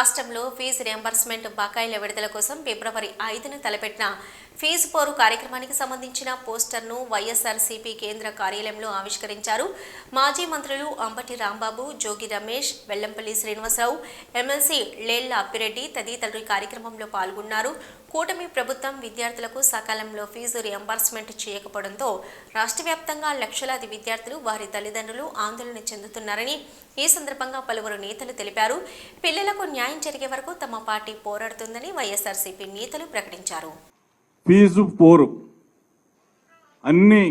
రాష్ట్రంలో fee reimbursement బకాయిల విడుదల కోసం ఫిబ్రవరి 5న తలపెట్టిన ఫీజు పోరు కార్యక్రమానికి సంబంధించిన పోస్టర్ను వైఎస్ఆర్సీపీ కేంద్ర కార్యాలయంలో ఆవిష్కరించారు. మాజీ మంత్రులు అంబటి రాంబాబు, జోగి రమేష్, వెల్లంపల్లి శ్రీనివాసరావు, ఎమ్మెల్సీ లేళ్ల అప్పిరెడ్డి తదితరులు ఈ కార్యక్రమంలో పాల్గొన్నారు. కూటమి ప్రభుత్వం విద్యార్థులకు సకాలంలో ఫీజు రియంబర్స్మెంట్ చేయకపోవడంతో రాష్ట్ర వ్యాప్తంగా లక్షలాది విద్యార్థులు, వారి తల్లిదండ్రులు ఆందోళన చెందుతున్నారని ఈ సందర్భంగా పలువురు నేతలు తెలిపారు. పిల్లలకు న్యాయం జరిగే వరకు తమ పార్టీ పోరాడుతుందని వైఎస్ఆర్సీపీ నేతలు ప్రకటించారు. ఫీజు పోరు అన్ని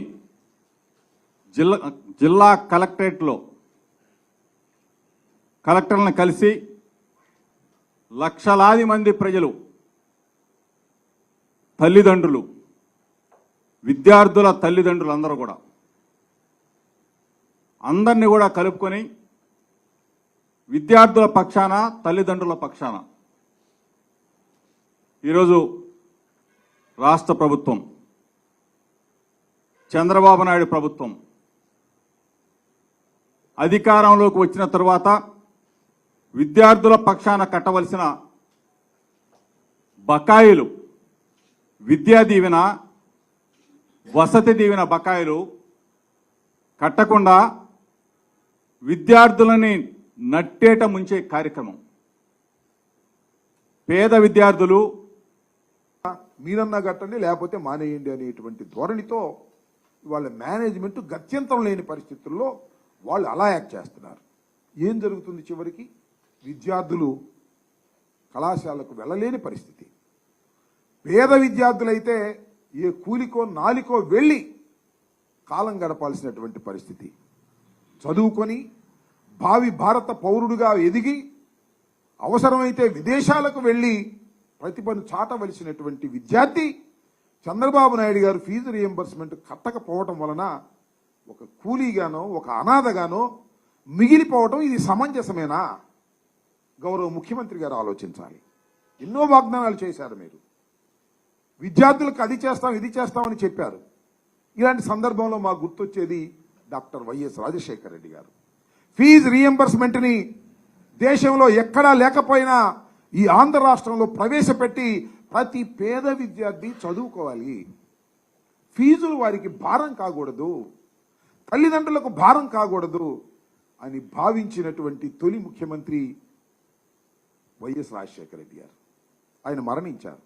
జిల్లా కలెక్టరేట్లో కలెక్టర్లను కలిసి లక్షలాది మంది ప్రజలు, తల్లిదండ్రులు, విద్యార్థుల తల్లిదండ్రులు అందరూ కూడా అందరినీ కూడా కలుపుకొని విద్యార్థుల పక్షాన, తల్లిదండ్రుల పక్షాన ఈరోజు రాష్ట్ర ప్రభుత్వం, చంద్రబాబు నాయుడు ప్రభుత్వం అధికారంలోకి వచ్చిన తరువాత విద్యార్థుల పక్షాన కట్టవలసిన బకాయిలు, విద్యా దీవెన, వసతి దీవెన బకాయిలు కట్టకుండా విద్యార్థులని నట్టేట ముంచే కార్యక్రమం. పేద విద్యార్థులు మీరన్నా కట్టండి లేకపోతే మానేయండి అనేటువంటి ధోరణితో వాళ్ళ మేనేజ్మెంట్ గత్యంతరం లేని పరిస్థితుల్లో వాళ్ళు అలా యాక్ట్ చేస్తున్నారు. ఏం జరుగుతుంది? చివరికి విద్యార్థులు కళాశాలకు వెళ్ళలేని పరిస్థితి. పేద విద్యార్థులైతే ఏ కూలికో నాలికో వెళ్ళి కాలం గడపాల్సినటువంటి పరిస్థితి. చదువుకొని భావి భారత పౌరుడిగా ఎదిగి అవసరమైతే విదేశాలకు వెళ్ళి ప్రతిభను చాటవలసినటువంటి విద్యార్థి చంద్రబాబు నాయుడు గారు ఫీజు రియంబర్స్మెంట్ కట్టకపోవటం వలన ఒక కూలీగానో, ఒక అనాథగానో మిగిలిపోవటం ఇది సమంజసమేనా? గౌరవ ముఖ్యమంత్రి గారు ఆలోచించాలి. ఎన్నో వాగ్దానాలు చేశారు మీరు, విద్యార్థులకు అది చేస్తాం ఇది చేస్తామని చెప్పారు. ఇలాంటి సందర్భంలో మాకు గుర్తొచ్చేది డాక్టర్ వైఎస్ రాజశేఖర రెడ్డి గారు. ఫీజు రియంబర్స్మెంట్ని దేశంలో ఎక్కడా లేకపోయినా ఈ ఆంధ్ర రాష్ట్రంలో ప్రవేశపెట్టి ప్రతి పేద విద్యార్థి చదువుకోవాలి. ఫీజులు వారికి భారం కాకూడదు, తల్లిదండ్రులకు భారం కాకూడదు అని భావించినటువంటి తొలి ముఖ్యమంత్రి వైఎస్ రాజశేఖర రెడ్డి గారు. ఆయన మరణించారు.